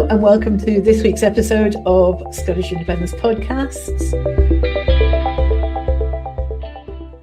and welcome to this week's episode of Scottish Independence Podcasts.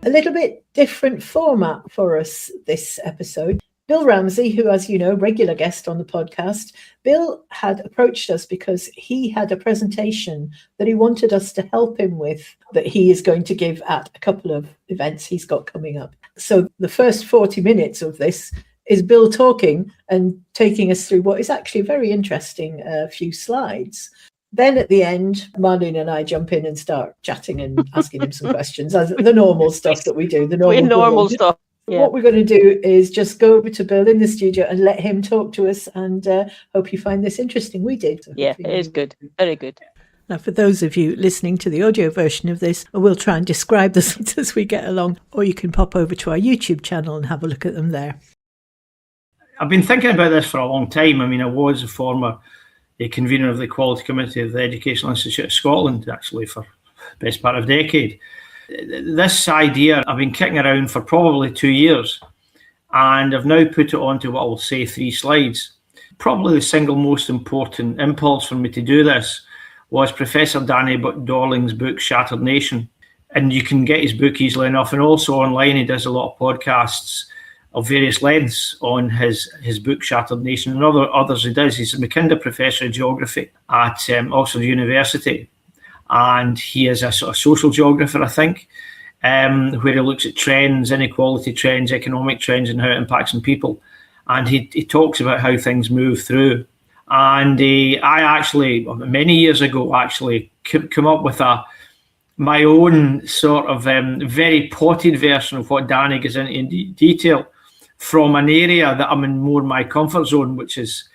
A little bit different format for us this episode. Bill Ramsay, who, as you know, regular guest on the podcast, Bill had approached us because he had a presentation that he wanted us to help him with that he is going to give at a couple of events he's got coming up. So the first 40 minutes of this is Bill talking and taking us through what is actually a very interesting few slides. Then at the end, Marlene and I jump in and start chatting and asking him some questions, as the normal stuff that we do. The normal stuff. Yeah. What we're going to do is just go over to Bill in the studio and let him talk to us, and hope you find this interesting. We did. So yeah, it is good. Very good. Now, for those of you listening to the audio version of this, we'll try and describe the slides as we get along, or you can pop over to our YouTube channel and have a look at them there. I've been thinking about this for a long time. I mean, I was a former convener of the Equality Committee of the Educational Institute of Scotland, actually, for the best part of a decade. This idea I've been kicking around for probably 2 years, and I've now put it onto what I will say 3 slides. Probably the single most important impulse for me to do this was Professor Danny Dorling's book, Shattered Nation. And you can get his book easily enough. And also online, he does a lot of podcasts of various lengths on his book, Shattered Nation, and others he does. He's a Mackinder Professor of Geography at Oxford University, and he is a sort of social geographer, I think, where he looks at trends, inequality trends, economic trends, and how it impacts on people. And he talks about how things move through. And I actually, many years ago, come up with my own sort of very potted version of what Danny goes into in detail, from an area that I'm in more my comfort zone, which is,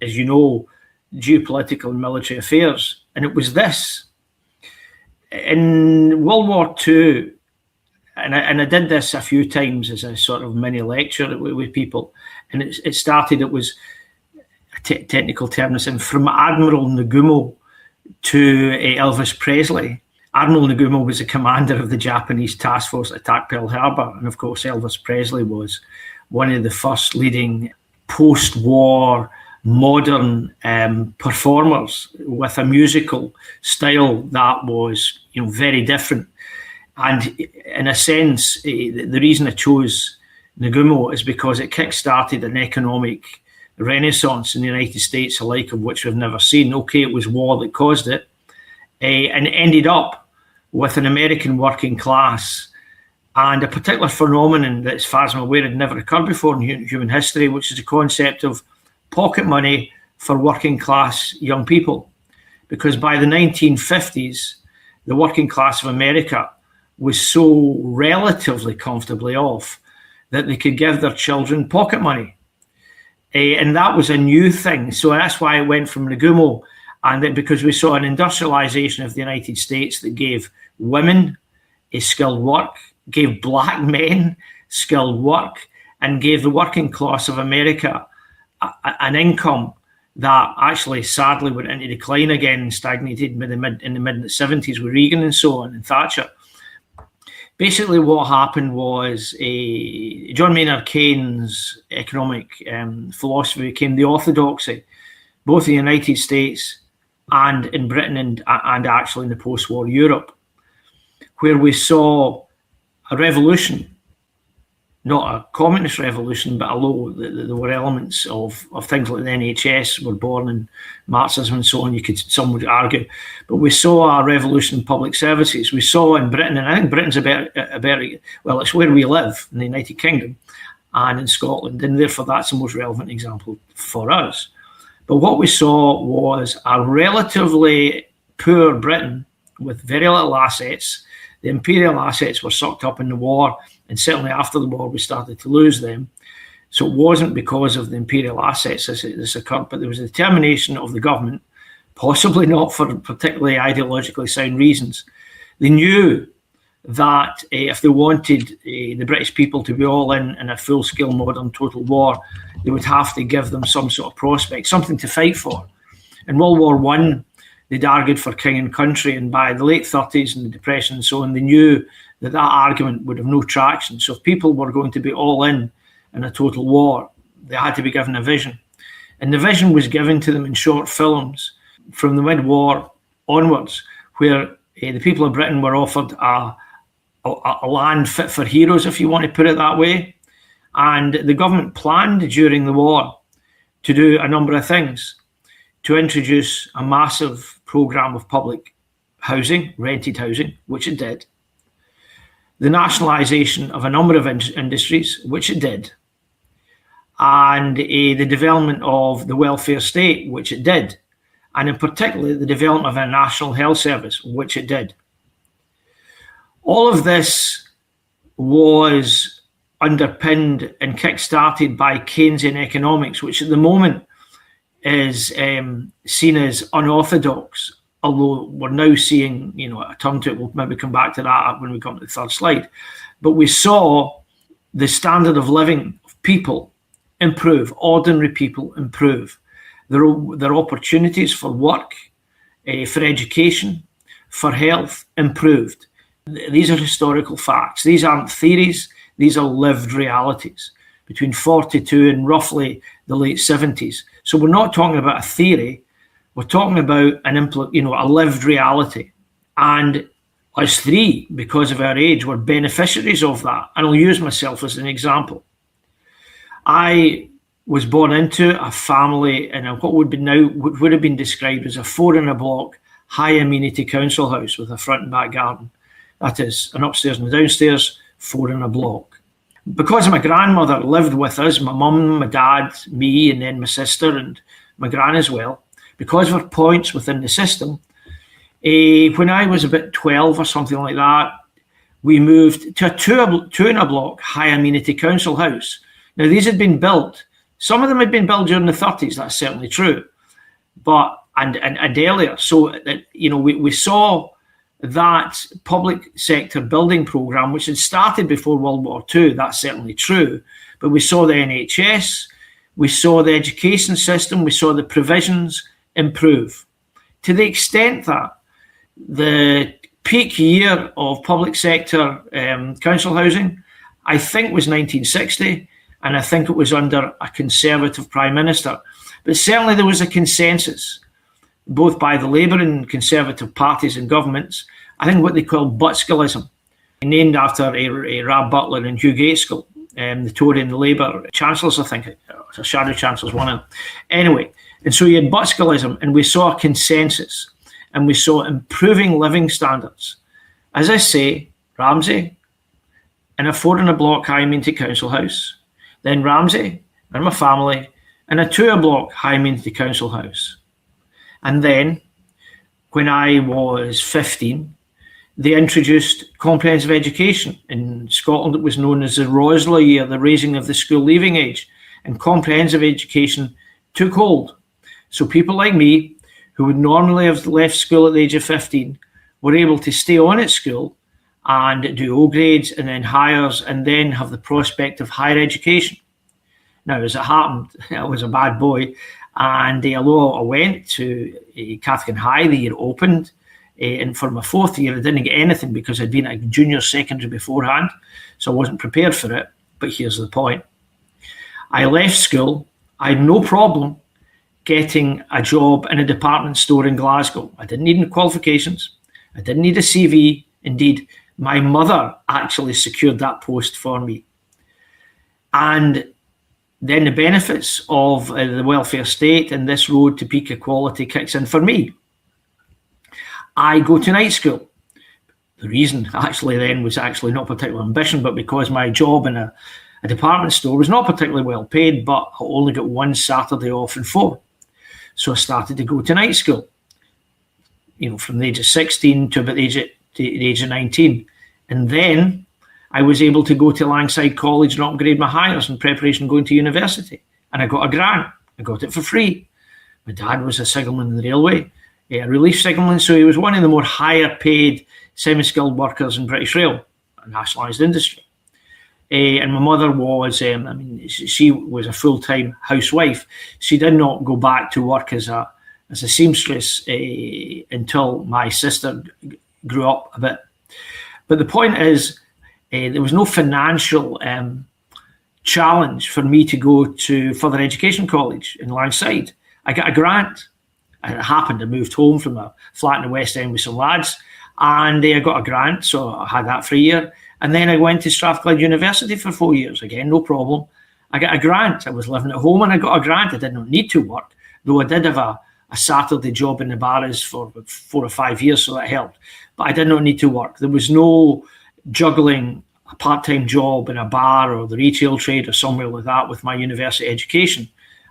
as you know, geopolitical and military affairs. And it was this. In World War II, and I did this a few times as a sort of mini lecture with people, and it started, it was a technical term, from Admiral Nagumo to Elvis Presley. Admiral Nagumo was the commander of the Japanese task force that attacked Pearl Harbor. And of course, Elvis Presley was one of the first leading post-war modern performers with a musical style that was, very different. And in a sense, the reason I chose Nagumo is because it kick-started an economic renaissance in the United States, alike of which we've never seen. Okay, it was war that caused it. And it ended up with an American working class and a particular phenomenon that, as far as I'm aware, had never occurred before in human history, which is the concept of pocket money for working class young people. Because by the 1950s, the working class of America was so relatively comfortably off that they could give their children pocket money. And that was a new thing. So that's why it went from Nagumo. And then because we saw an industrialization of the United States that gave women skilled work, gave black men skilled work, and gave the working class of America an income that actually sadly went into decline again and stagnated in the mid-70s with Reagan and so on, and Thatcher. Basically what happened was John Maynard Keynes' economic philosophy became the orthodoxy, both in the United States and in Britain and actually in the post-war Europe, where we saw a revolution, not a communist revolution, but although there were elements of things like the NHS were born in Marxism and so on, some would argue, but we saw a revolution in public services. We saw in Britain, and I think Britain's well, it's where we live, in the United Kingdom and in Scotland, and therefore that's the most relevant example for us. But what we saw was a relatively poor Britain with very little assets. The imperial assets were sucked up in the war, and certainly after the war we started to lose them. So it wasn't because of the imperial assets this occurred, but there was a determination of the government, possibly not for particularly ideologically sound reasons. They knew that if they wanted the British people to be all in a full-scale modern total war, they would have to give them some sort of prospect, something to fight for. In World War I, they'd argued for king and country, and by the late 30s and the Depression and so on, they knew that argument would have no traction. So if people were going to be all in a total war, they had to be given a vision. And the vision was given to them in short films from the mid-war onwards, where the people of Britain were offered a land fit for heroes, if you want to put it that way. And the government planned during the war to do a number of things, to introduce a massive programme of public housing, rented housing, which it did. The nationalisation of a number of industries, which it did. And the development of the welfare state, which it did. And in particular, the development of a national health service, which it did. All of this was underpinned and kick-started by Keynesian economics, which at the moment is seen as unorthodox, although we're now seeing, a turn to it. We'll maybe come back to that when we come to the third slide. But we saw the standard of living of people improve, ordinary people improve. Their opportunities for work, for education, for health improved. These are historical facts. These aren't theories. These are lived realities between 42 and roughly the late 70s. So we're not talking about a theory. We're talking about a lived reality. And us three, because of our age, were beneficiaries of that. And I'll use myself as an example. I was born into a family in what would have been described as a 4-in-a-block high amenity council house with a front and back garden. That is an upstairs and a downstairs, 4-in-a-block. Because my grandmother lived with us, my mum, my dad, me, and then my sister and my gran as well, because of our points within the system, when I was about 12 or something like that, we moved to a 2-in-a-block high amenity council house. Now, these had been built. Some of them had been built during the 30s, that's certainly true, and earlier. So, we saw that public sector building programme, which had started before World War II, that's certainly true. But we saw the NHS, we saw the education system, we saw the provisions improve. To the extent that the peak year of public sector council housing, I think was 1960, and I think it was under a Conservative Prime Minister. But certainly there was a consensus, both by the Labour and Conservative parties and governments, I think what they call Butskillism, named after Rab Butler and Hugh Gaitskell, the Tory and the Labour chancellors, I think, a shadow chancellors, one of them. Anyway, and so you had Butskillism, and we saw a consensus, and we saw improving living standards. As I say, Ramsay in a 4-in-a-block high amenity council house, then Ramsay and my family in a 2-in-a-block high amenity council house. And then, when I was 15, they introduced comprehensive education. In Scotland, it was known as the Rosler year, the raising of the school leaving age. And comprehensive education took hold. So people like me, who would normally have left school at the age of 15, were able to stay on at school and do O grades and then hires and then have the prospect of higher education. Now, as it happened, I was a bad boy. And although I went to Cathkin High, the year opened, and for my 4th year, I didn't get anything because I'd been at junior secondary beforehand, so I wasn't prepared for it. But here's the point. I left school. I had no problem getting a job in a department store in Glasgow. I didn't need any qualifications. I didn't need a CV. Indeed, my mother actually secured that post for me. And then the benefits of the welfare state and this road to peak equality kicks in for me. I go to night school. The reason actually then was actually not particular ambition, but because my job in a department store was not particularly well paid, but I only got one Saturday off in 4. So I started to go to night school, from the age of 16 to about the age of 19. And then I was able to go to Langside College and upgrade my hires in preparation of going to university. And I got a grant. I got it for free. My dad was a signalman in the railway, a relief signalman, so he was one of the more higher paid semi-skilled workers in British Rail, a nationalised industry. And my mother was, she was a full-time housewife. She did not go back to work as a seamstress until my sister grew up a bit. But the point is, there was no financial challenge for me to go to further education college in Lanside. I got a grant. It happened, I moved home from a flat in the West End with some lads, and I got a grant, so I had that for a year. And then I went to Strathclyde University for 4 years. Again, no problem. I got a grant. I was living at home and I got a grant. I did not need to work, though I did have a Saturday job in the barras for 4 or 5 years, so that helped. But I did not need to work. There was no juggling a part-time job in a bar or the retail trade or somewhere like that with my university education.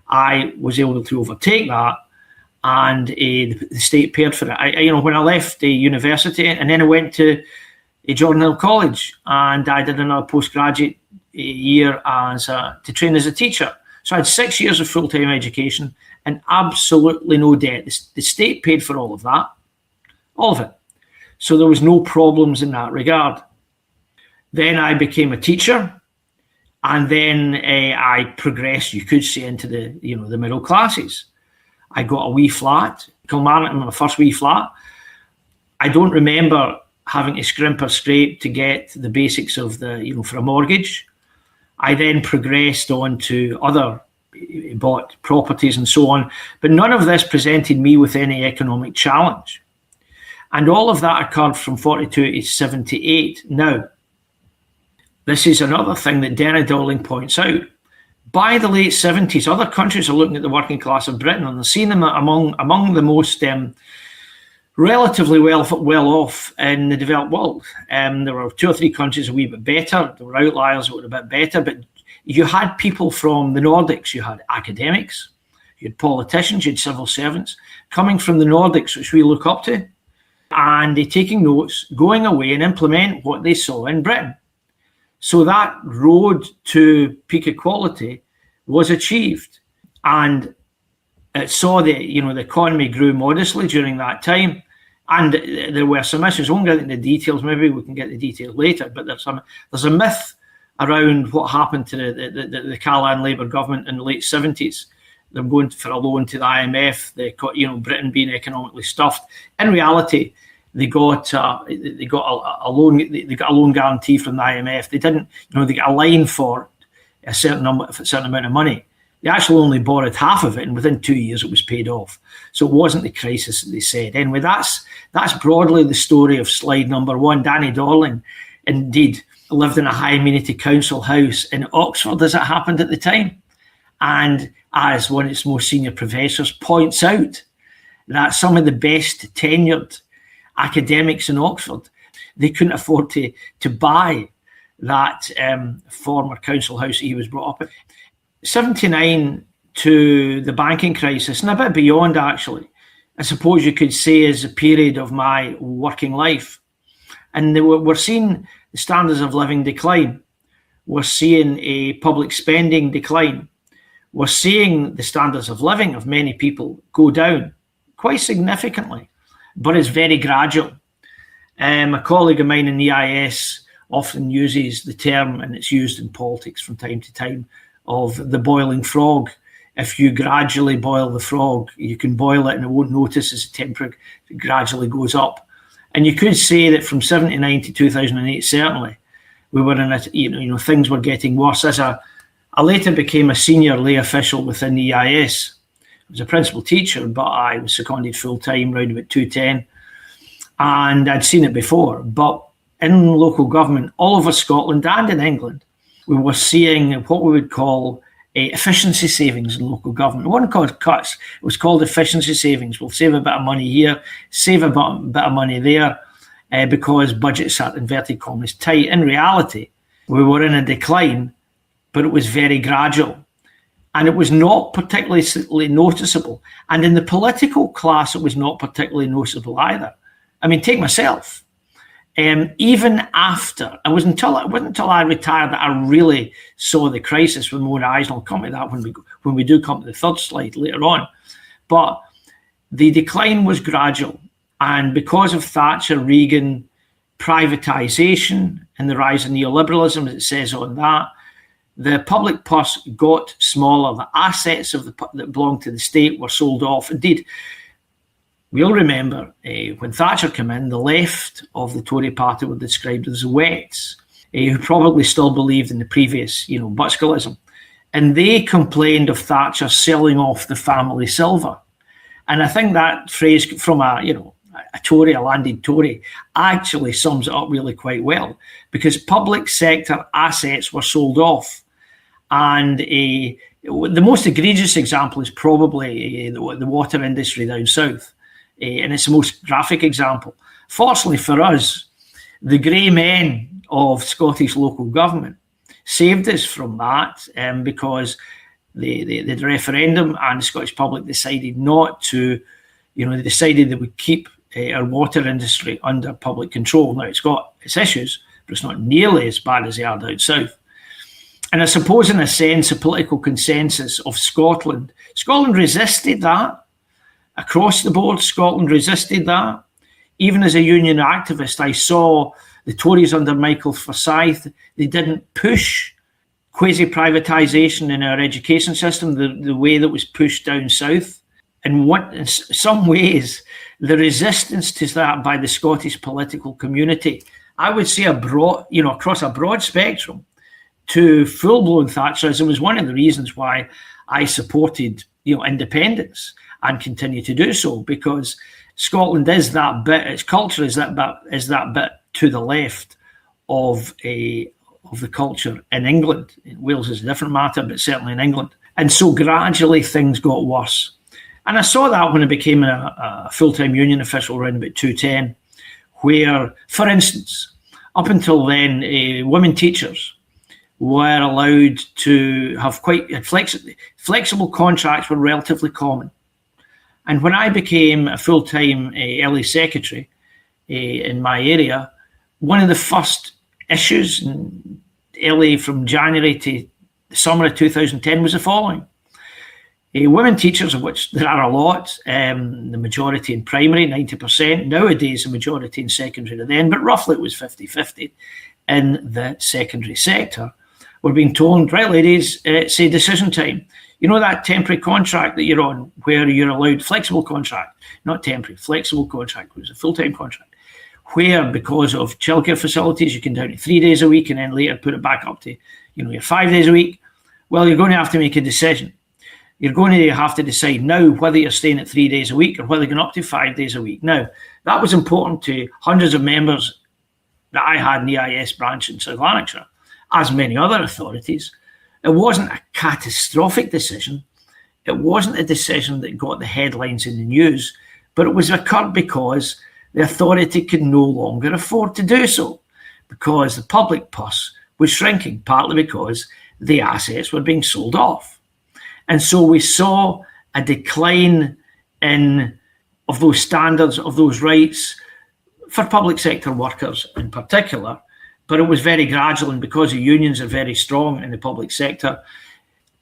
I was able to overtake that, and the state paid for it. When I left the university, and then I went to Jordan Hill College, and I did another postgraduate year to train as a teacher. So I had 6 years of full-time education and absolutely no debt. The state paid for all of that, all of it. So there was no problems in that regard. Then I became a teacher, and then I progressed, you could say, into the middle classes. I got a wee flat, Kilmarnock, my first wee flat. I don't remember having to scrimp or scrape to get the basics of for a mortgage. I then progressed on to bought properties and so on, but none of this presented me with any economic challenge. And all of that occurred from 42 to 78. Now, this is another thing that Denny Dowling points out. By the late 70s, other countries are looking at the working class of Britain, and they're seeing them among the most relatively well off in the developed world. There were 2 or 3 countries a wee bit better. There were outliers that were a bit better, but you had people from the Nordics. You had academics, you had politicians, you had civil servants coming from the Nordics, which we look up to, and they taking notes, going away and implement what they saw in Britain. So that road to peak equality was achieved, and it saw the economy grew modestly during that time, and there were some issues. I won't get into the details. Maybe we can get the details later. But there's a myth around what happened to the Callaghan Labour government in the late 70s. They're going for a loan to the IMF. Britain being economically stuffed. In reality, they got a loan. They got a loan guarantee from the IMF. They didn't, they got a line for a certain amount of money. They actually only borrowed half of it, and within 2 years it was paid off. So it wasn't the crisis that they said. Anyway, that's broadly the story of slide number 1. Danny Dorling, indeed, lived in a high amenity council house in Oxford, as it happened at the time. And as one of its most senior professors points out, that some of the best tenured academics in Oxford, they couldn't afford to buy that former council house he was brought up in. 79 to the banking crisis, and a bit beyond actually, I suppose you could say, is a period of my working life. And we're seeing the standards of living decline. We're seeing a public spending decline. We're seeing the standards of living of many people go down quite significantly, but it's very gradual. A colleague of mine in the EIS often uses the term, and it's used in politics from time to time, of the boiling frog. If you gradually boil the frog, you can boil it and it won't notice as the temperature gradually goes up. And you could say that from 79 to 2008, certainly, we were in things were getting worse. As I later became a senior lay official within the EIS. I was a principal teacher, but I was seconded full-time around about 210. And I'd seen it before. But in local government, all over Scotland and in England, we were seeing what we would call efficiency savings in local government. It wasn't called cuts, it was called efficiency savings. We'll save a bit of money here, save a bit of money there, because budgets are, inverted commas, tight. In reality, we were in a decline, but it was very gradual. And it was not particularly noticeable. And in the political class, it was not particularly noticeable either. I mean, take myself. Even after, it wasn't until I retired that I really saw the crisis with more eyes, and I'll come to that when we do come to the third slide later on. But the decline was gradual, and because of Thatcher, Reagan, privatisation, and the rise of neoliberalism, as it says on that, the public purse got smaller. The assets that belonged to the state were sold off. Indeed, we'll remember when Thatcher came in, the left of the Tory party were described as rivets. who probably still believed in the previous, Butskellism. And they complained of Thatcher selling off the family silver. And I think that phrase from a Tory, a landed Tory, actually sums it up really quite well, because public sector assets were sold off. And the most egregious example is probably the water industry down south. And it's the most graphic example. Fortunately for us, the grey men of Scottish local government saved us from that, because the referendum and the Scottish public decided not to, they decided they would keep our water industry under public control. Now, it's got its issues, but it's not nearly as bad as they are down south. And I suppose, in a sense, a political consensus of Scotland resisted that. Across the board, Scotland resisted that. Even as a union activist, I saw the Tories under Michael Forsyth, they didn't push quasi-privatisation in our education system the way that was pushed down south. And in some ways, the resistance to that by the Scottish political community, I would say across a broad spectrum, to full-blown Thatcherism was one of the reasons why I supported independence and continue to do so, because Scotland is that bit, its culture is that bit to the left of the culture in England. In Wales is a different matter, but certainly in England. And so gradually things got worse. And I saw that when I became a full-time union official around about 2010, where, for instance, up until then, women teachers were allowed to have quite flexible contracts were relatively common. And when I became a full-time LA secretary in my area, one of the first issues in LA from January to the summer of 2010 was the following. Women teachers, of which there are a lot, the majority in primary, 90%, nowadays the majority in secondary then, but roughly it was 50-50 in the secondary sector, were being told, right, ladies, it's a decision time. You know that temporary contract that you're on, where you're allowed flexible contract, not temporary, flexible contract, it was a full-time contract, where because of childcare facilities, you can down to 3 days a week and then later put it back up to, your 5 days a week. Well, you're going to have to make a decision. You're going to have to decide now whether you're staying at 3 days a week or whether you're going up to 5 days a week. Now, that was important to hundreds of members that I had in the EIS branch in South Lanarkshire, as many other authorities. It wasn't a catastrophic decision. It wasn't a decision that got the headlines in the news, but it was occurred because the authority could no longer afford to do so, because the public purse was shrinking, partly because the assets were being sold off. And so we saw a decline of those standards, of those rights for public sector workers in particular. But it was very gradual, and because the unions are very strong in the public sector,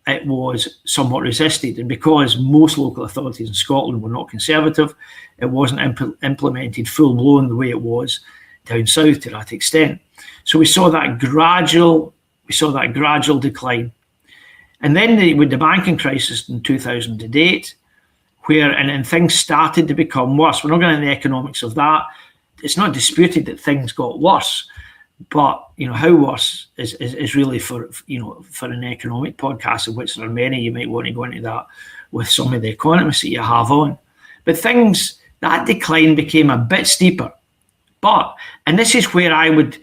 it was somewhat resisted. And because most local authorities in Scotland were not conservative, it wasn't implemented full-blown the way it was down south to that extent. So we saw that gradual decline. And then with the banking crisis in 2008, and things started to become worse. We're not going into the economics of that. It's not disputed that things got worse. But how worse is really for an economic podcast, of which there are many. You might want to go into that with some of the economists that you have on. But that decline became a bit steeper. And this is where I would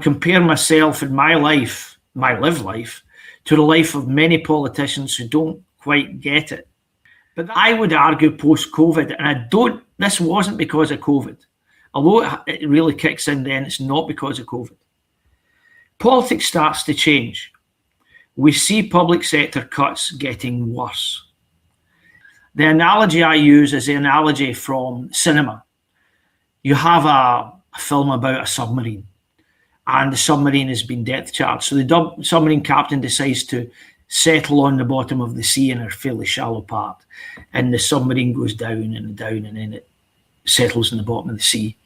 compare myself in my life, my lived life, to the life of many politicians who don't quite get it. But I would argue post-COVID, and this wasn't because of COVID. Although it really kicks in then, it's not because of COVID. Politics starts to change. We see public sector cuts getting worse. The analogy I use is the analogy from cinema. You have a film about a submarine, and the submarine has been depth charged. So the submarine captain decides to settle on the bottom of the sea in a fairly shallow part, and the submarine goes down and down, and then it settles in the bottom of the sea.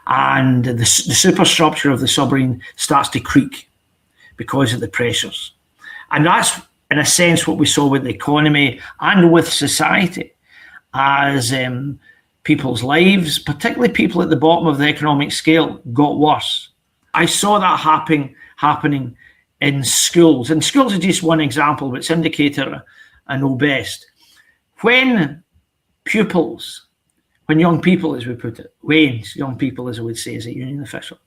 And the superstructure of the submarine starts to creak because of the pressures. And that's, in a sense, what we saw with the economy and with society, as people's lives, particularly people at the bottom of the economic scale, got worse. I saw that happening in schools. And schools are just one example, but it's indicator I know best. When young people, as we put it, young people, as I would say as a union official,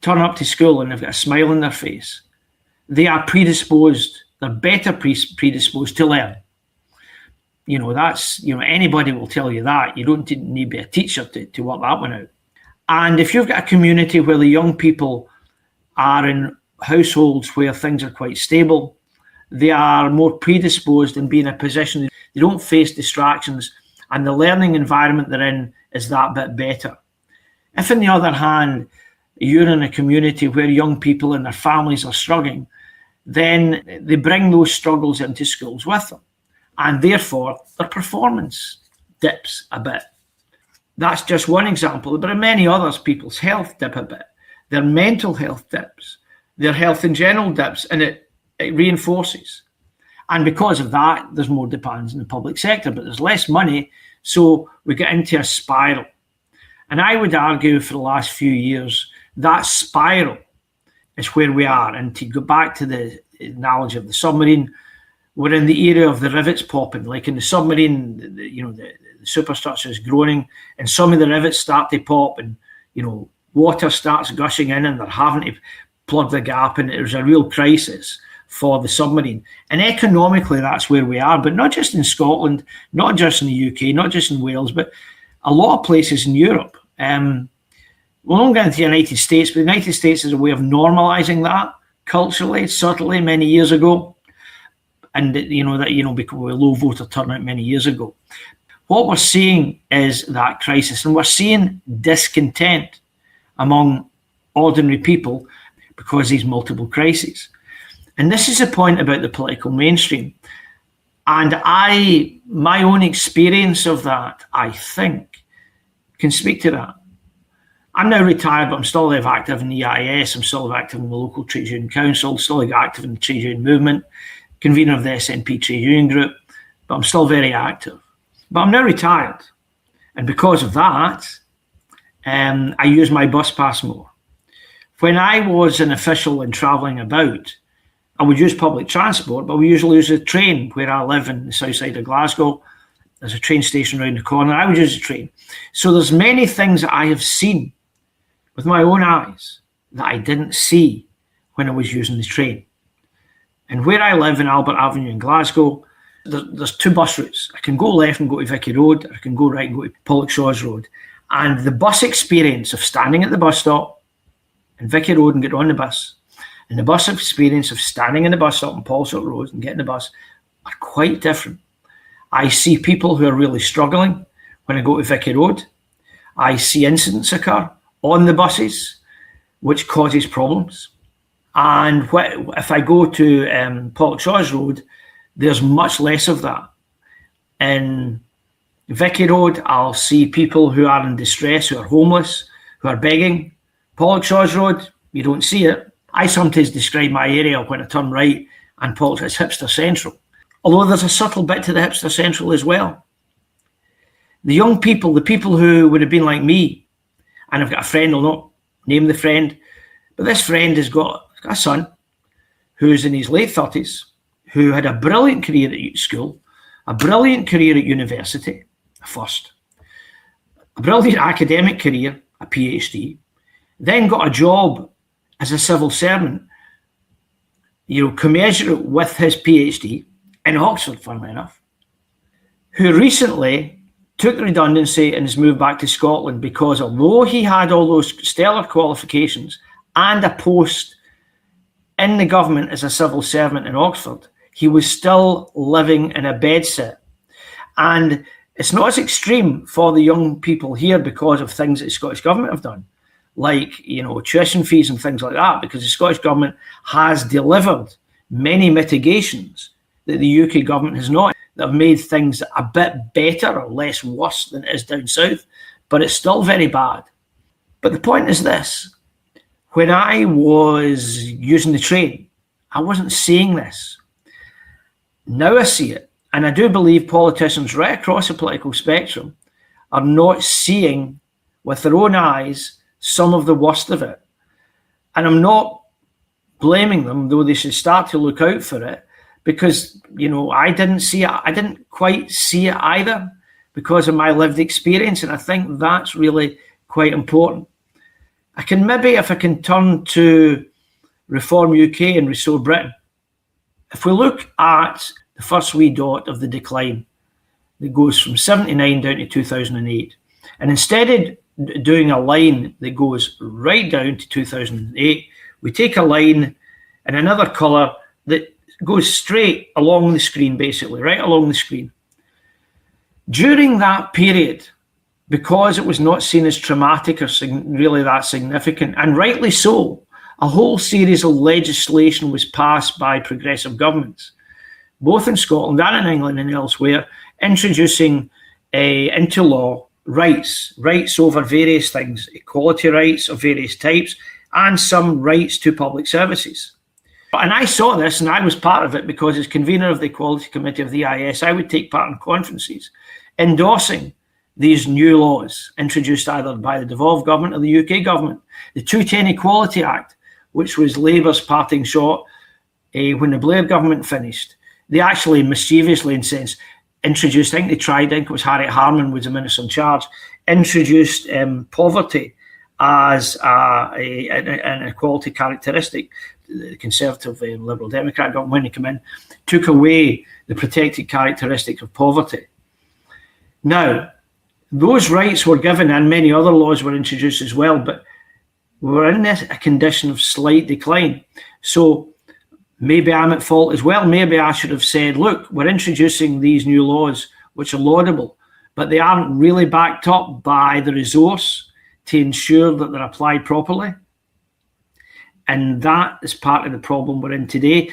turn up to school and they've got a smile on their face, they are they're better predisposed to learn. Anybody will tell you that. You don't need to be a teacher to work that one out. And if you've got a community where the young people are in households where things are quite stable, they are more predisposed in being in a position, they don't face distractions, and the learning environment they're in is that bit better. If, on the other hand, you're in a community where young people and their families are struggling, then they bring those struggles into schools with them, and therefore their performance dips a bit. That's just one example. There are many others. People's health dip a bit. Their mental health dips. Their health in general dips, and it reinforces. And because of that, there's more demands in the public sector, but there's less money, so we get into a spiral. And I would argue for the last few years, that spiral is where we are. And to go back to the analogy of the submarine, we're in the era of the rivets popping. Like in the submarine, the superstructure is groaning, and some of the rivets start to pop, and water starts gushing in, and they're having to plug the gap, and there's a real crisis for the submarine. And economically, that's where we are, but not just in Scotland, not just in the UK, not just in Wales, but a lot of places in Europe. We'll not get into the United States, but the United States is a way of normalising that culturally, subtly, many years ago. And because we low voter turnout many years ago. What we're seeing is that crisis, and we're seeing discontent among ordinary people because these multiple crises. And this is a point about the political mainstream. And my own experience of that, I think, can speak to that. I'm now retired, but I'm still active in the EIS. I'm still active in the local trade union council, still active in the trade union movement, convener of the SNP trade union group, but I'm still very active. But I'm now retired. And because of that, I use my bus pass more. When I was an official and travelling about, I would use public transport, but we usually use a train. Where I live in the south side of Glasgow, there's a train station around the corner. I would use a train. So there's many things that I have seen with my own eyes that I didn't see when I was using the train. And where I live in Albert Avenue in Glasgow, there's two bus routes. I can go left and go to Vicky Road, or I can go right and go to Pollokshaws Road. And the bus experience of standing at the bus stop in Vicky Road and getting on the bus, and the bus experience of standing in the bus stop in Pollokshaws Road and getting the bus are quite different. I see people who are really struggling when I go to Vicky Road. I see incidents occur on the buses, which causes problems. And if I go to Pollokshaws Road, there's much less of that. In Vicky Road, I'll see people who are in distress, who are homeless, who are begging. Pollokshaws Road, you don't see it. I sometimes describe my area when I turn right and Pollokshaws as hipster central. Although there's a subtle bit to the hipster central as well. The young people, the people who would have been like me, and I've got a friend, I'll not name the friend, but this friend has got a son who's in his late 30s, who had a brilliant career at school, a brilliant career at university, a first, a brilliant academic career, a PhD, then got a job as a civil servant, commensurate with his PhD in Oxford, funnily enough, who recently took redundancy and has moved back to Scotland because although he had all those stellar qualifications and a post in the government as a civil servant in Oxford, he was still living in a bedsit. And it's not as extreme for the young people here because of things that the Scottish government have done, like, tuition fees and things like that, because the Scottish government has delivered many mitigations that the UK government has not, that have made things a bit better or less worse than it is down south, but it's still very bad. But the point is this: when I was using the train, I wasn't seeing this. Now I see it, and I do believe politicians right across the political spectrum are not seeing with their own eyes some of the worst of it. And I'm not blaming them, though they should start to look out for it, because, I didn't see it. I didn't quite see it either because of my lived experience. And I think that's really quite important. I can turn to Reform UK and Restore Britain. If we look at the first wee dot of the decline that goes from 79 down to 2008, and instead of doing a line that goes right down to 2008, we take a line in another colour that goes straight along the screen, basically, right along the screen. During that period, because it was not seen as traumatic or really that significant, and rightly so, a whole series of legislation was passed by progressive governments, both in Scotland and in England and elsewhere, introducing into law rights over various things, equality rights of various types, and some rights to public services. And I saw this, and I was part of it because as convener of the Equality Committee of the EIS, I would take part in conferences endorsing these new laws introduced either by the devolved government or the UK government. The 210 Equality Act, which was Labour's parting shot when the Blair government finished. They actually mischievously, in a sense, introduced, I think it was Harriet Harman was the minister in charge, introduced poverty as an equality characteristic. The Conservative Liberal Democrat government, when they came in, took away the protected characteristics of poverty. Now, those rights were given and many other laws were introduced as well, but we were in a condition of slight decline. So maybe I'm at fault as well. Maybe I should have said, look, we're introducing these new laws, which are laudable, but they aren't really backed up by the resource to ensure that they're applied properly. And that is part of the problem we're in today.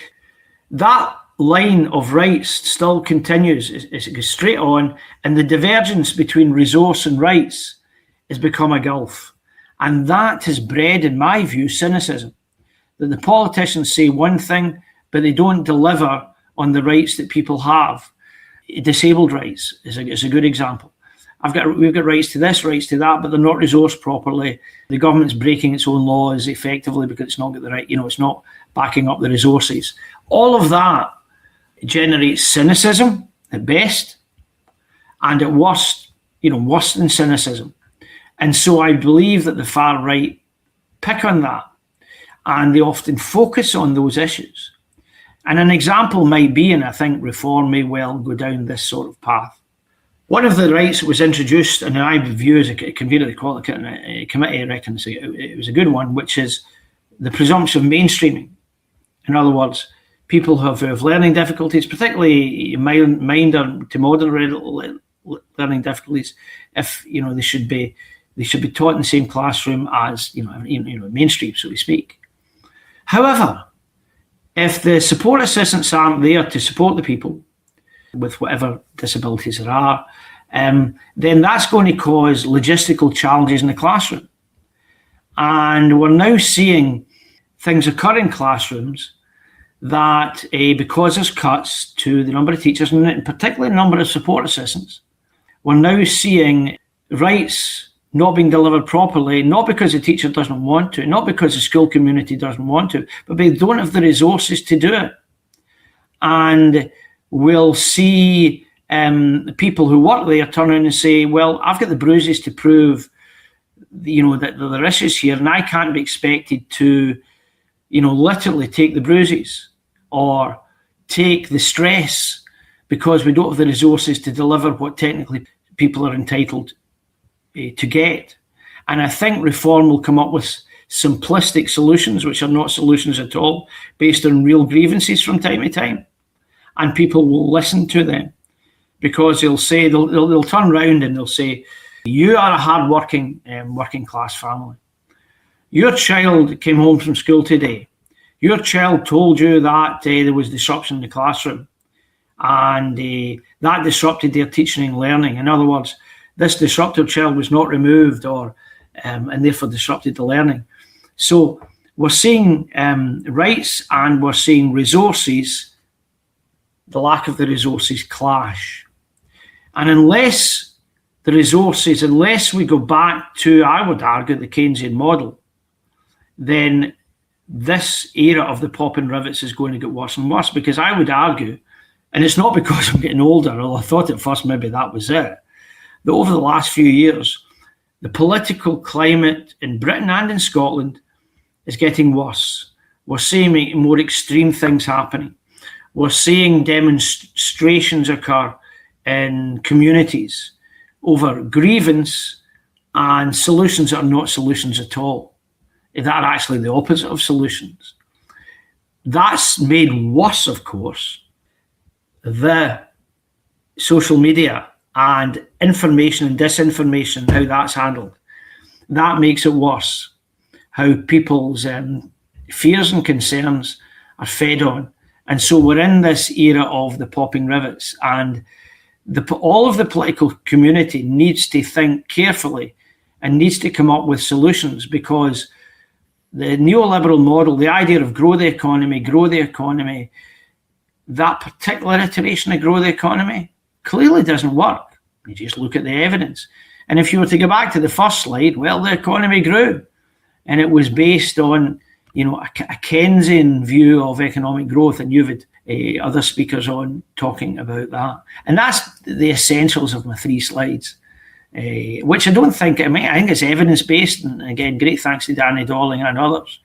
That line of rights still continues. It goes straight on, and the divergence between resource and rights has become a gulf. And that has bred, in my view, cynicism. That the politicians say one thing, but they don't deliver on the rights that people have. Disabled rights is a good example. We've got rights to this, rights to that, but they're not resourced properly. The government's breaking its own laws effectively because it's not got the right, it's not backing up the resources. All of that generates cynicism at best, and at worst, worse than cynicism. And so I believe that the far right pick on that, and they often focus on those issues. And an example might be, and I think reform may well go down this sort of path. One of the rights that was introduced, and I view as a convener of the Equality Committee, I reckon it was a good one, which is the presumption of mainstreaming. In other words, people who have learning difficulties, particularly mild to moderate learning difficulties, if they should be taught in the same classroom as mainstream, so to speak. However, if the support assistants aren't there to support the people with whatever disabilities there are, then that's going to cause logistical challenges in the classroom. And we're now seeing things occur in classrooms that, because there's cuts to the number of teachers, and particularly the number of support assistants, we're now seeing rights not being delivered properly, not because the teacher doesn't want to, not because the school community doesn't want to, but they don't have the resources to do it. And we'll see people who work there turn around and say, well, I've got the bruises to prove, that there are issues here, and I can't be expected to, literally take the bruises or take the stress because we don't have the resources to deliver what technically people are entitled to get. And I think reform will come up with simplistic solutions, which are not solutions at all, based on real grievances from time to time. And people will listen to them because they'll say, they'll turn around and they'll say, you are a hard-working working class family. Your child came home from school today. Your child told you that there was disruption in the classroom, and that disrupted their teaching and learning. In other words, this disrupted child was not removed, and therefore disrupted the learning. So we're seeing rights and we're seeing resources, the lack of the resources clash. And unless we go back to, I would argue, the Keynesian model, then this era of the pop and rivets is going to get worse and worse, because I would argue, and it's not because I'm getting older, although I thought at first maybe that was it, that over the last few years, the political climate in Britain and in Scotland is getting worse. We're seeing more extreme things happening. We're seeing demonstrations occur in communities over grievance and solutions that are not solutions at all. That are actually the opposite of solutions. That's made worse, of course, the social media and information and disinformation, how that's handled. That makes it worse, how people's fears and concerns are fed on. And so we're in this era of the popping rivets, and all of the political community needs to think carefully and needs to come up with solutions, because the neoliberal model, the idea of grow the economy, that particular iteration of grow the economy clearly doesn't work. You just look at the evidence. And if you were to go back to the first slide, well, the economy grew. And it was based on, a Keynesian view of economic growth. And you've had other speakers on talking about that. And that's the essentials of my 3 slides. Which I don't think, I think it's evidence-based, and again, great thanks to Danny Dorling and others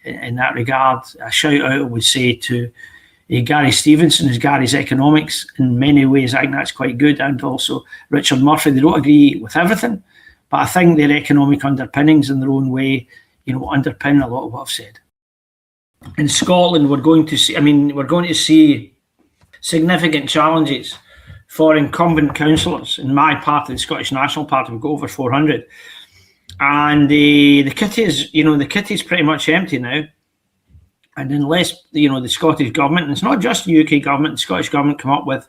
in that regard. A shout out, I would say, to Gary Stevenson, who's Gary's Economics. In many ways, I think that's quite good, and also Richard Murphy. They don't agree with everything, but I think their economic underpinnings in their own way, underpin a lot of what I've said. In Scotland, we're going to see significant challenges for incumbent councillors. In my party, the Scottish National Party, we've got over 400. And the kitty is pretty much empty now. And unless, the Scottish government, and it's not just the UK government, the Scottish government come up with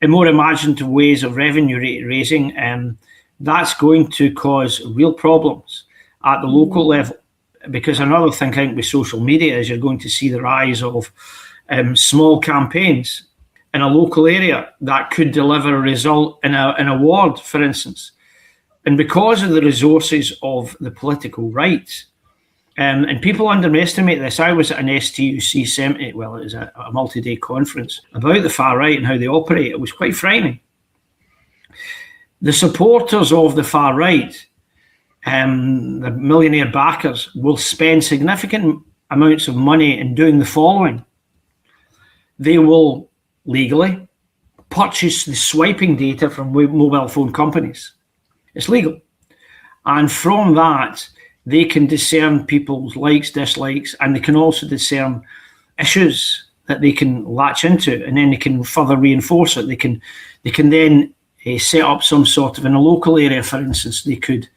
more imaginative ways of revenue raising, that's going to cause real problems at the local level. Because another thing, I think, with social media is you're going to see the rise of small campaigns in a local area that could deliver a result in a ward, for instance. And because of the resources of the political right, and people underestimate this. I was at an STUC seminar, well, it was a multi-day conference about the far right and how they operate. It was quite frightening. The supporters of the far right, the millionaire backers, will spend significant amounts of money in doing the following. They will legally purchase the swiping data from mobile phone companies. It's legal. And from that, they can discern people's likes, dislikes, and they can also discern issues that they can latch into, and then they can further reinforce it. They can then set up some sort of, in a local area, for instance, they could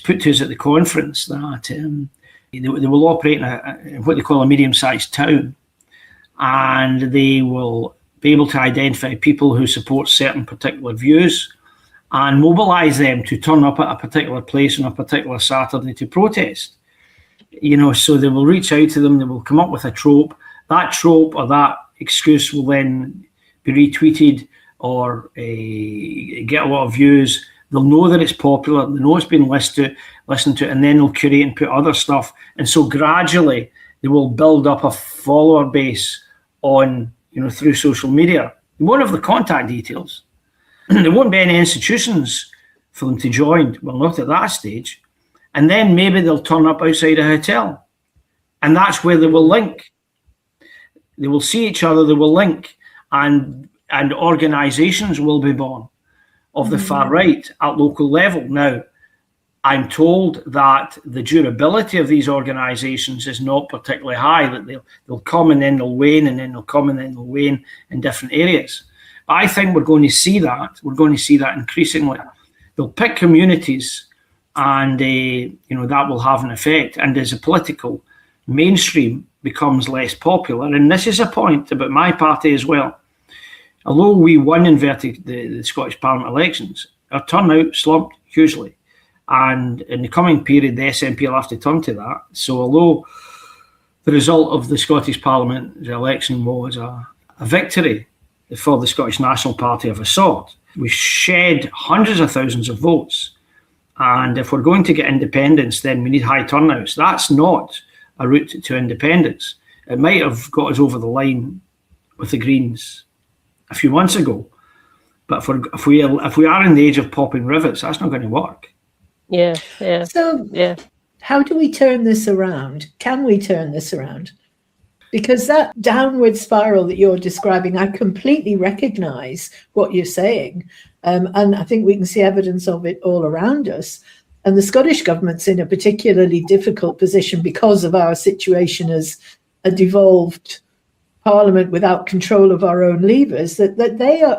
put to us at the conference that they will operate in what they call a medium-sized town, and they will be able to identify people who support certain particular views and mobilise them to turn up at a particular place on a particular Saturday to protest. So they will reach out to them, they will come up with a trope. That trope or that excuse will then be retweeted or get a lot of views. They'll know that it's popular, they know it's been listened to, and then they'll curate and put other stuff. And so gradually they will build up a follower base on, through social media. They won't have the contact details. There won't be any institutions for them to join. Well, not at that stage. And then maybe they'll turn up outside a hotel. And that's where they will link. They will see each other, they will link. And organisations will be born of the far right at local level. Now, I'm told that the durability of these organisations is not particularly high, that they'll come and then they'll wane, and then they'll come and then they'll wane in different areas. I think we're going to see that. We're going to see that increasingly. They'll pick communities, and that will have an effect. And as a political mainstream becomes less popular, and this is a point about my party as well. Although we won the Scottish Parliament elections, our turnout slumped hugely. And in the coming period, the SNP will have to turn to that. So although the result of the Scottish Parliament election was a victory for the Scottish National Party of a sort, we shed hundreds of thousands of votes. And if we're going to get independence, then we need high turnouts. That's not a route to independence. It might have got us over the line with the Greens a few months ago, but if we are in the age of popping rivets, that's not going to work. Yeah. So how do we turn this around? Can we turn this around? Because that downward spiral that you're describing, I completely recognise what you're saying. And I think we can see evidence of it all around us. And the Scottish government's in a particularly difficult position because of our situation as a devolved parliament without control of our own levers, that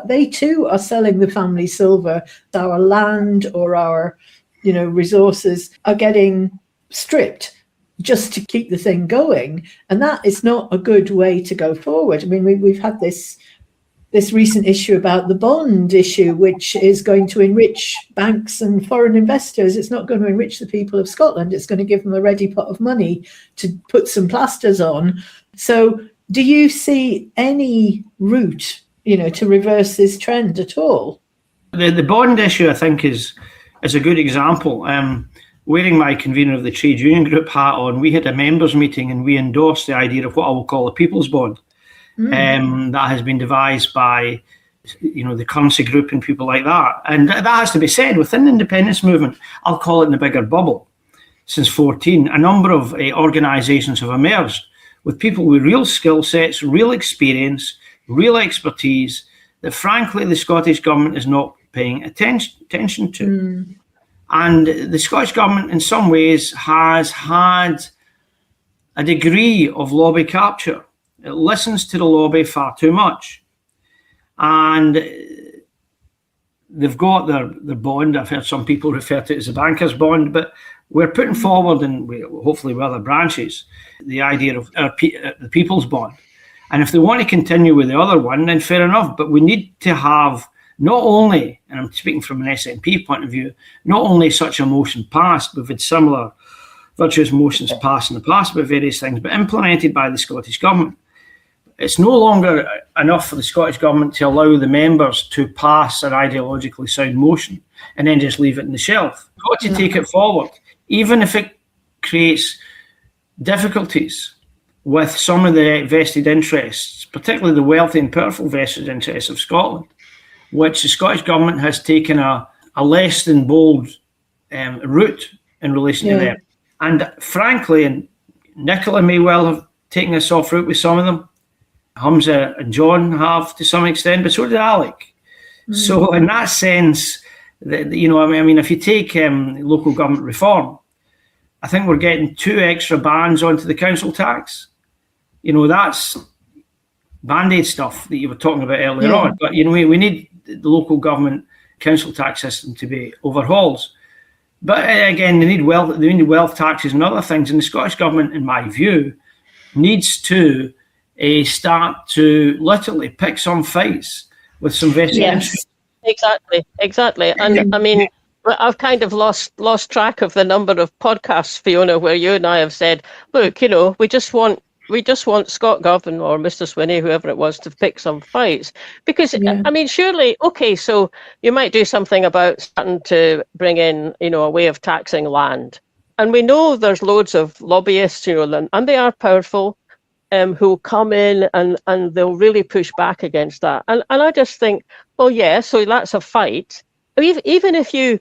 they too are selling the family silver. Our land or our resources are getting stripped just to keep the thing going. And that is not a good way to go forward. I mean, we've had this recent issue about the bond issue, which is going to enrich banks and foreign investors. It's not going to enrich the people of Scotland. It's going to give them a ready pot of money to put some plasters on. So do you see any route, to reverse this trend at all? The bond issue, I think, is a good example. Wearing my convener of the trade union group hat on, we had a members meeting and we endorsed the idea of what I will call a people's bond. That has been devised by, the currency group and people like that. And that has to be said, within the independence movement, I'll call it in the bigger bubble, since 2014, a number of organisations have emerged with people with real skill sets, real experience, real expertise that, frankly, the Scottish government is not paying attention to. And the Scottish government, in some ways, has had a degree of lobby capture. It listens to the lobby far too much. And they've got their bond. I've heard some people refer to it as a banker's bond, but we're putting forward, and hopefully with other branches, the idea of the people's bond. And if they want to continue with the other one, then fair enough. But we need to have not only, and I'm speaking from an SNP point of view, not only such a motion passed, we've had similar virtuous motions passed in the past about various things, but implemented by the Scottish Government. It's no longer enough for the Scottish Government to allow the members to pass an ideologically sound motion and then just leave it in the shelf. You've got to take it forward, even if it creates difficulties with some of the vested interests, particularly the wealthy and powerful vested interests of Scotland, which the Scottish Government has taken a less than bold route in relation to them. And frankly, and Nicola may well have taken a soft route with some of them. Humza and John have to some extent, but so did Alec. So in that sense, if you take local government reform, I think we're getting 2 extra bands onto the council tax. That's Band-Aid stuff that you were talking about earlier on. But, we need the local government council tax system to be overhauled. But again, they need wealth taxes and other things. And the Scottish Government, in my view, needs to start to literally pick some fights with some vested interests. Exactly. And I mean, I've kind of lost track of the number of podcasts, Fiona, where you and I have said, look, we just want Scott Govan or Mr. Swinney, whoever it was, to pick some fights. Because, I mean, surely, okay, so you might do something about starting to bring in, a way of taxing land. And we know there's loads of lobbyists, and they are powerful, who come in and they'll really push back against that. And I just think, well, yeah, so that's a fight. Even if you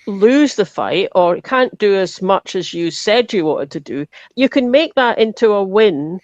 lose the fight or can't do as much as you said you wanted to do, you can make that into a win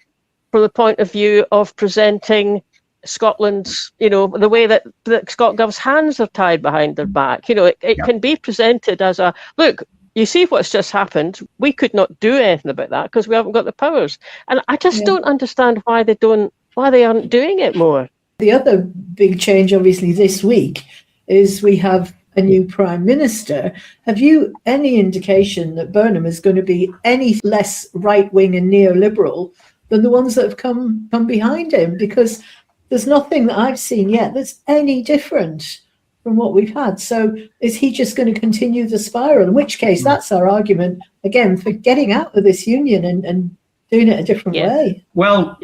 from the point of view of presenting Scotland's, the way that Scott Gov's hands are tied behind their back. It can be presented as a, look, you see what's just happened. We could not do anything about that because we haven't got the powers. And I just don't understand why they aren't doing it more. The other big change, obviously, this week is we have a new Prime Minister. Have you any indication that Burnham is going to be any less right-wing and neoliberal than the ones that have come behind him? Because there's nothing that I've seen yet that's any different from what we've had. So is he just going to continue the spiral? In which case, that's our argument, again, for getting out of this union and doing it a different way. Well,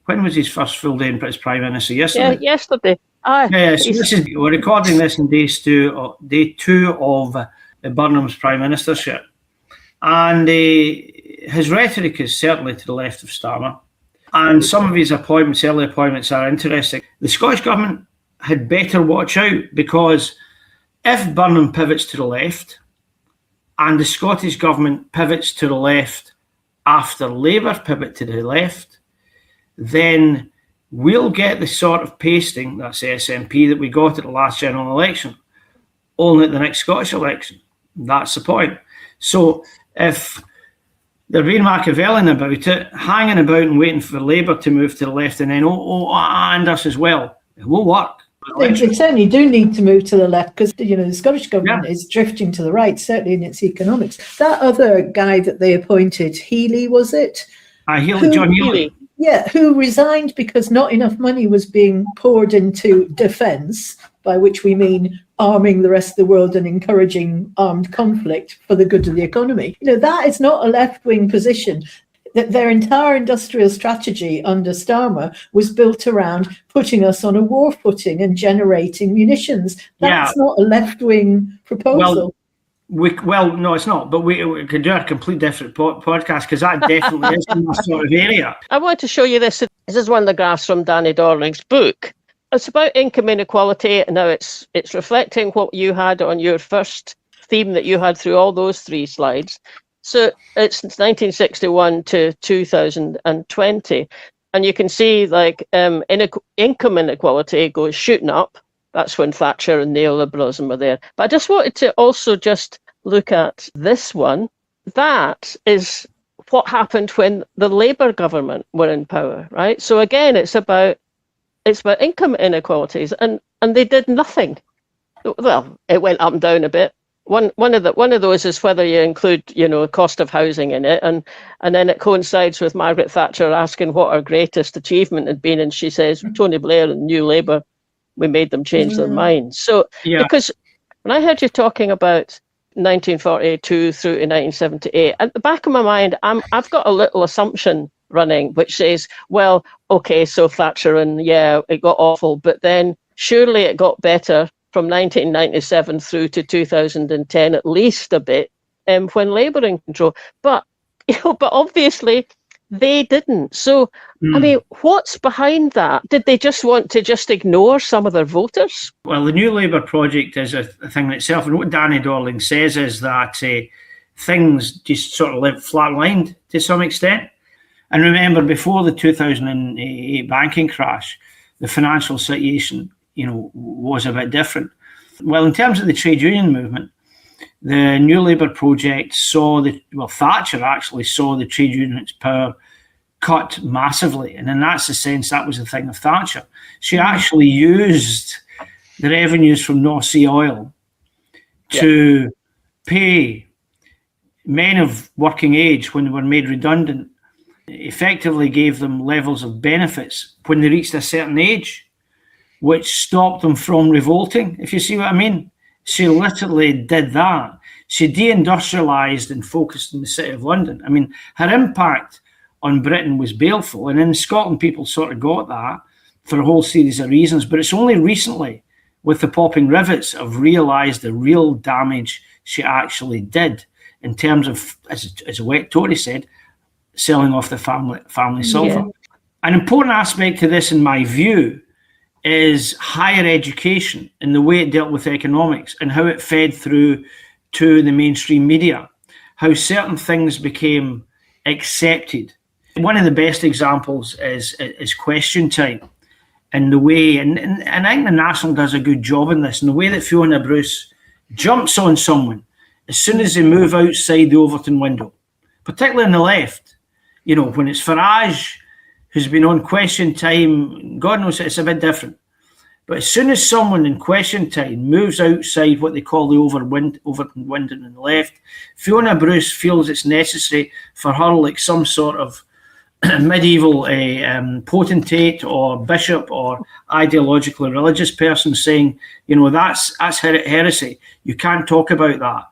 when was his first full day as Prime Minister? Yesterday? Yeah, yesterday. So we're recording this in day two of Burnham's Prime Ministership. And his rhetoric is certainly to the left of Starmer, and some of his appointments, early appointments, are interesting. The Scottish Government had better watch out, because if Burnham pivots to the left and the Scottish Government pivots to the left after Labour pivot to the left, then we'll get the sort of pasting, that's the SNP, that we got at the last general election, only at the next Scottish election. That's the point. So if they're being Machiavellian about it, hanging about and waiting for Labour to move to the left, and then, and us as well, it won't work. They certainly do need to move to the left, because the Scottish Government is drifting to the right, certainly in its economics. That other guy that they appointed, Healy, was it? John Healy. Yeah, who resigned because not enough money was being poured into defence, by which we mean arming the rest of the world and encouraging armed conflict for the good of the economy. That is not a left-wing position. That their entire industrial strategy under Starmer was built around putting us on a war footing and generating munitions. That's not a left-wing proposal. Well, no, it's not. But we could do a complete different podcast, because that definitely is in that sort of area. I want to show you this. This is one of the graphs from Danny Dorling's book. It's about income inequality. Now it's reflecting what you had on your first theme that you had through all those three slides. So it's 1961 to 2020, and you can see income inequality goes shooting up. That's when Thatcher and neoliberalism were there. But I just wanted to also just look at this one. That is what happened when the Labour government were in power, right? So again, it's about income inequalities, and they did nothing. Well, it went up and down a bit. One of those is whether you include, cost of housing in it, and then it coincides with Margaret Thatcher asking what her greatest achievement had been, and she says Tony Blair and New Labour, we made them change their minds. So because when I heard you talking about 1942 through to 1978, at the back of my mind, I've got a little assumption running which says, well, okay, so Thatcher and it got awful, but then surely it got better from 1997 through to 2010, at least a bit, when Labour in control. But obviously they didn't. So, I mean, what's behind that? Did they just want to ignore some of their voters? Well, the New Labour project is a thing in itself. And what Danny Dorling says is that things just sort of flatlined to some extent. And remember, before the 2008 banking crash, the financial situation was a bit different. Well, in terms of the trade union movement, the New Labour project Thatcher actually saw the trade union's power cut massively. And in that's the sense, that was the thing of Thatcher. She actually used the revenues from North Sea oil to pay men of working age when they were made redundant, effectively gave them levels of benefits when they reached a certain age, which stopped them from revolting, if you see what I mean. She literally did that. She deindustrialised and focused on the City of London. I mean, her impact on Britain was baleful, and in Scotland people sort of got that for a whole series of reasons, but it's only recently, with the popping rivets, I've realised the real damage she actually did in terms of, as a wet Tory said, selling off the family silver. Yeah. An important aspect to this, in my view, is higher education and the way it dealt with economics and how it fed through to the mainstream media, how certain things became accepted. One of the best examples is Question Time, and the way, and I think the National does a good job in this, and the way that Fiona Bruce jumps on someone as soon as they move outside the Overton window, particularly on the left. When it's Farage who's been on Question Time, God knows it's a bit different. But as soon as someone in Question Time moves outside what they call the Overton window on the left, Fiona Bruce feels it's necessary for her, like some sort of medieval potentate or bishop or ideological or religious person, saying, that's heresy. You can't talk about that.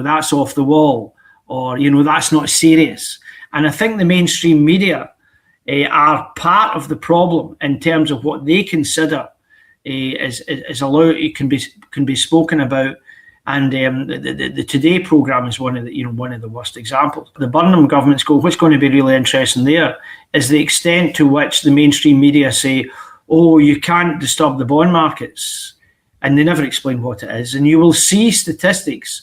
That's off the wall, or, that's not serious. And I think the mainstream media are part of the problem in terms of what they consider is allowed, it can be spoken about And the Today programme is one of the worst examples. The Burnham government's goal, what's going to be really interesting there, is the extent to which the mainstream media say, oh, you can't disturb the bond markets. And they never explain what it is. And you will see statistics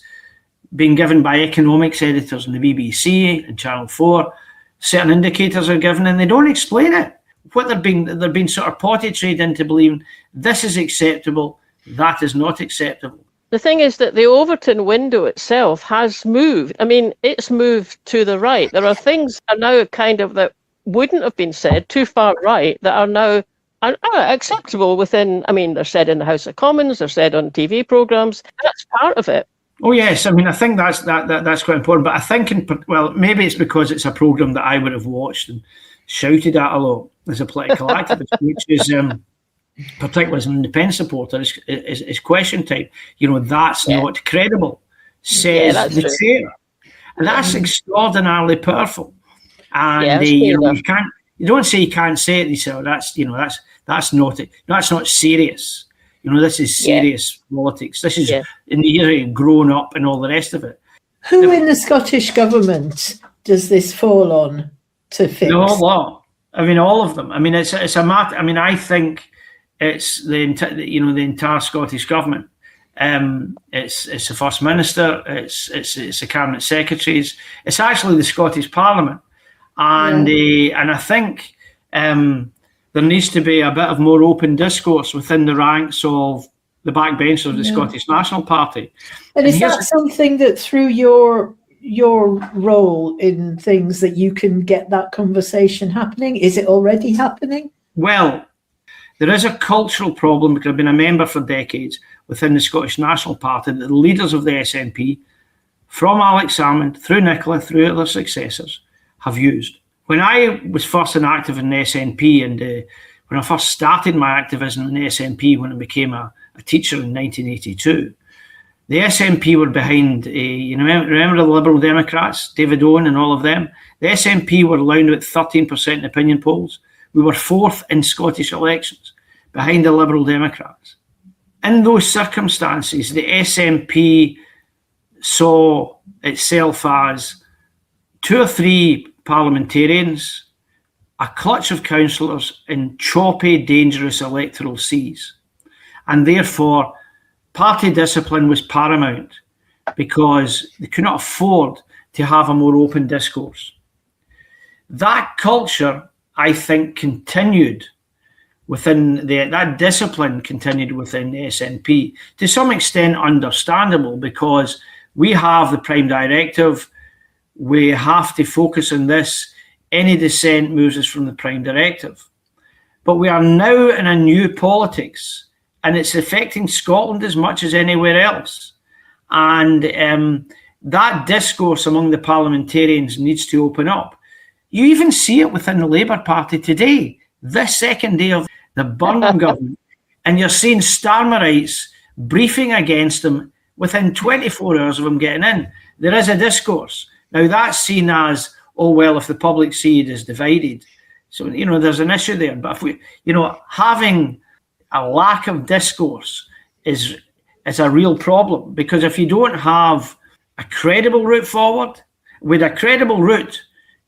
being given by economics editors in the BBC and Channel 4. Certain indicators are given and they don't explain it. What they're being sort of potty trained into believing this is acceptable, that is not acceptable. The thing is that the Overton window itself has moved. I mean, it's moved to the right. There are things that are now kind of that wouldn't have been said too far right that are now acceptable within. I mean, they're said in the House of Commons, they're said on TV programmes. That's part of it. Oh yes, I mean, I think that's quite important. But I think, maybe it's because it's a programme that I would have watched and shouted at a lot as a political activist, which is, particularly as an independent supporter, is Question Time. That's not credible, says the chair, and that's extraordinarily powerful. And you don't say you can't say it. You say, that's not serious. This is serious politics. This is in the era of grown up and all the rest of it. Who in the Scottish government does this fall on to fix? No, a lot. I mean, all of them. I mean, it's a matter. I mean, I think it's the entire Scottish government. It's the First Minister. It's the Cabinet Secretaries. It's actually the Scottish Parliament, and I think. There needs to be a bit of more open discourse within the ranks of the backbench of the Scottish National Party. And is that something that through your role in things that you can get that conversation happening? Is it already happening? Well, there is a cultural problem because I've been a member for decades within the Scottish National Party that the leaders of the SNP, from Alex Salmond through Nicola, through other successors, have used. When I was first inactive in the SNP and when I first started my activism in the SNP when I became a teacher in 1982, the SNP were behind, remember the Liberal Democrats, David Owen and all of them? The SNP were around about 13% in opinion polls. We were fourth in Scottish elections, behind the Liberal Democrats. In those circumstances, the SNP saw itself as 2 or 3 parliamentarians, a clutch of councillors in choppy, dangerous electoral seas. And therefore, party discipline was paramount because they could not afford to have a more open discourse. That culture, I think, continued within that discipline continued within the SNP, to some extent understandable because we have the Prime Directive. We have to focus on this. Any dissent moves us from the Prime Directive. But we are now in a new politics, and it's affecting Scotland as much as anywhere else. And that discourse among the parliamentarians needs to open up. You even see it within the Labour Party today, this second day of the Burnham government, and you're seeing Starmerites briefing against them within 24 hours of them getting in. There is a discourse. Now, that's seen as, oh, well, if the public see it as divided. So, there's an issue there. But if we, having a lack of discourse is a real problem. Because if you don't have a credible route forward, with a credible route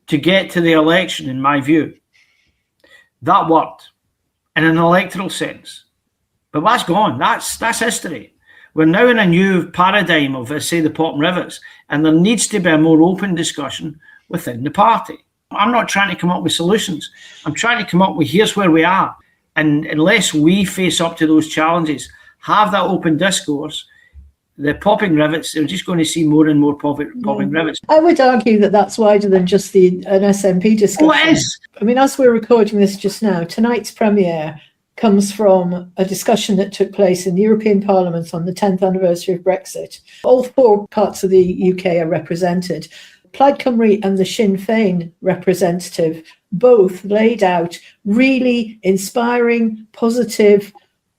to get to the election, in my view, that worked in an electoral sense. But that's gone. That's history. We're now in a new paradigm of, say, the pot and rivets, and there needs to be a more open discussion within the party. I'm not trying to come up with solutions. I'm trying to come up with here's where we are. And unless we face up to those challenges, have that open discourse, the popping rivets, they're just going to see more and more popping rivets. I would argue that that's wider than just an SNP discussion. Oh, it is. I mean, as we're recording this just now, tonight's premiere comes from a discussion that took place in the European Parliament on the 10th anniversary of Brexit. All 4 parts of the UK are represented. Plaid Cymru and the Sinn Féin representative both laid out really inspiring, positive,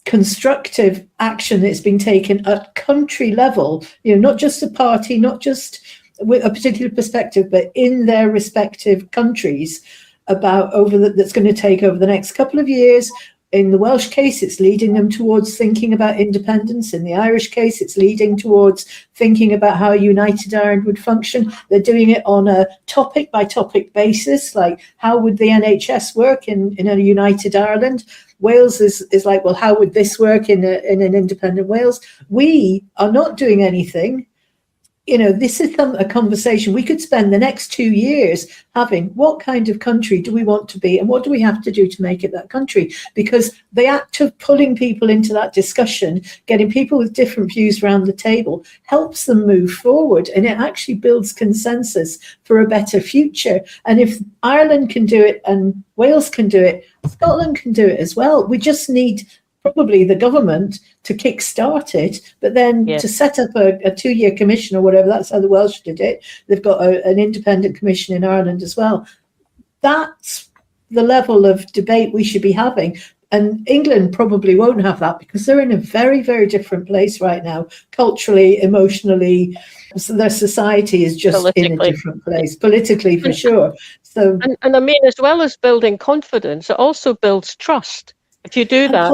constructive action that's been taken at country level, not just a party, not just with a particular perspective, but in their respective countries about that's going to take over the next couple of years, In the Welsh case, it's leading them towards thinking about independence. In the Irish case, it's leading towards thinking about how a united Ireland would function. They're doing it on a topic by topic basis, like how would the NHS work in a united Ireland? Wales is like, well, how would this work in an independent Wales? We are not doing anything. You know, this is a conversation we could spend the next 2 years having. What kind of country do we want to be, and what do we have to do to make it that country? Because the act of pulling people into that discussion, getting people with different views around the table, helps them move forward, and it actually builds consensus for a better future. And if Ireland can do it and Wales can do it, Scotland can do it as well. We just need probably the government to kickstart it, but then to set up a 2-year commission or whatever. That's how the Welsh did it. They've got an independent commission in Ireland as well. That's the level of debate we should be having. And England probably won't have that because they're in a very, very different place right now, culturally, emotionally. So their society is just in a different place, politically for sure. So, and I mean, as well as building confidence, it also builds trust. If you do that,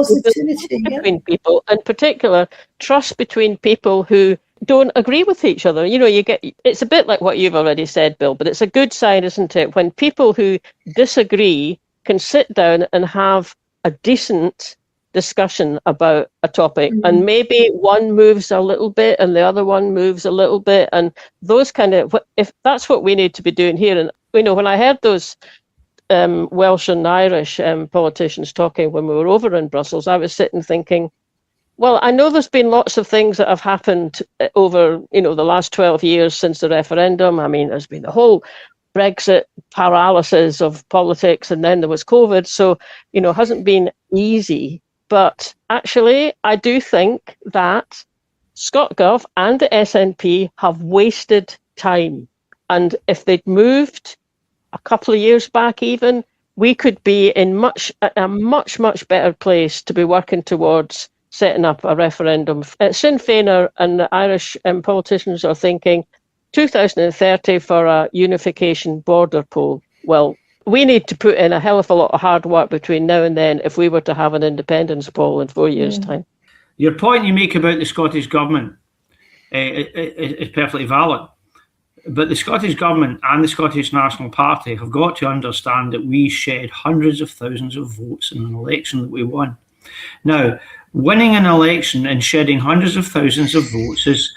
between people, in particular, trust between people who don't agree with each other. You know, it's a bit like what you've already said, Bill, but it's a good sign, isn't it? When people who disagree can sit down and have a decent discussion about a topic, and maybe one moves a little bit and the other one moves a little bit, and those kind of, if that's what we need to be doing here. And you know, when I heard those Welsh and Irish politicians talking when we were over in Brussels, I was sitting thinking, well, I know there's been lots of things that have happened over, you know, the last 12 years since the referendum. I mean, there's been the whole Brexit paralysis of politics, and then there was COVID. So, you know, it hasn't been easy. But actually, I do think that ScotGov and the SNP have wasted time. And if they'd moved a couple of years back even, we could be in a much better place to be working towards setting up a referendum. Sinn Féin and the Irish politicians are thinking 2030 for a unification border poll. Well, we need to put in a hell of a lot of hard work between now and then if we were to have an independence poll in 4 years' time. Your point you make about the Scottish government is perfectly valid. But the Scottish Government and the Scottish National Party have got to understand that we shed hundreds of thousands of votes in an election that we won. Now, winning an election and shedding hundreds of thousands of votes is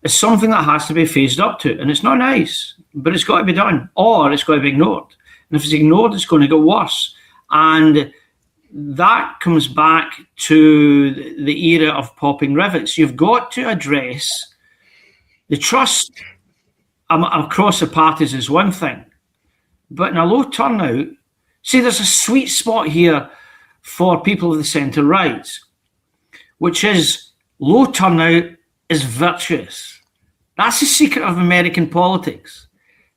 something that has to be phased up to. And it's not nice, but it's got to be done, or it's got to be ignored. And if it's ignored, it's going to get worse. And that comes back to the era of popping rivets. You've got to address the trust across the parties is one thing, but in a low turnout, see, there's a sweet spot here for people of the centre right, which is low turnout is virtuous. That's the secret of American politics.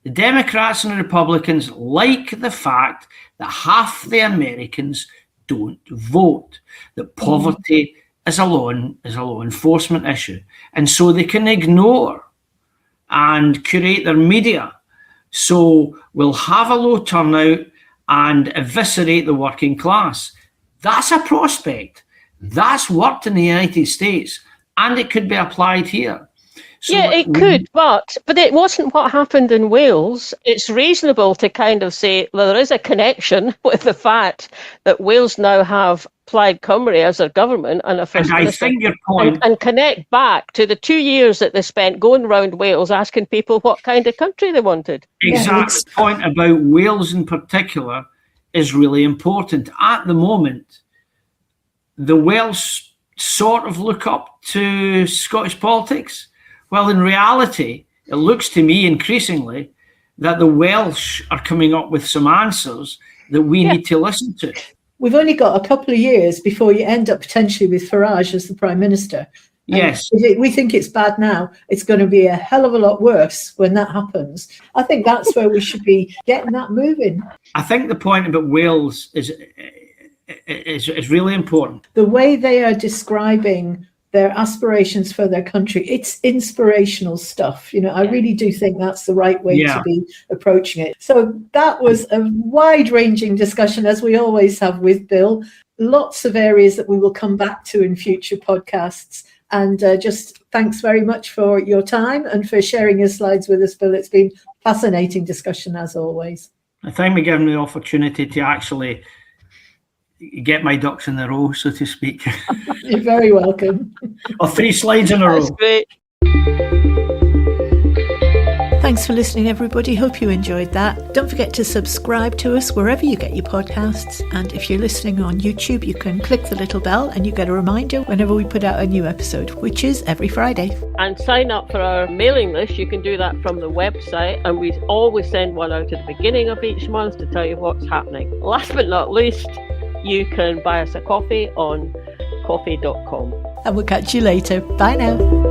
The Democrats and the Republicans like the fact that half the Americans don't vote, that poverty is a law enforcement issue. And so they can ignore and curate their media. So we'll have a low turnout and eviscerate the working class. That's a prospect. That's worked in the United States, and it could be applied here. So yeah, it could, but it wasn't what happened in Wales. It's reasonable to kind of say, well, there is a connection with the fact that Wales now have Plaid Cymru as their government and a first minister, I think your point, and connect back to the 2 years that they spent going around Wales asking people what kind of country they wanted. Exact point about Wales in particular is really important. At the moment, the Welsh sort of look up to Scottish politics. Well, in reality, it looks to me increasingly that the Welsh are coming up with some answers that we need to listen to. We've only got a couple of years before you end up potentially with Farage as the Prime Minister. And yes. If we think it's bad now, it's going to be a hell of a lot worse when that happens. I think that's where we should be getting that moving. I think the point about Wales is really important. The way they are describing their aspirations for their country. It's inspirational stuff. I really do think that's the right way to be approaching it. So that was a wide-ranging discussion, as we always have with Bill. Lots of areas that we will come back to in future podcasts. And just thanks very much for your time and for sharing your slides with us, Bill. It's been fascinating discussion, as always. I thank me giving me the opportunity to actually get my ducks in a row, so to speak. You're very welcome. Or 3 slides in a row. That's great. Thanks for listening, everybody. Hope you enjoyed that. Don't forget to subscribe to us wherever you get your podcasts. And if you're listening on YouTube, you can click the little bell and you get a reminder whenever we put out a new episode, which is every Friday. And sign up for our mailing list. You can do that from the website. And we always send one out at the beginning of each month to tell you what's happening. Last but not least, you can buy us a coffee on coffee.com. And we'll catch you later. Bye now.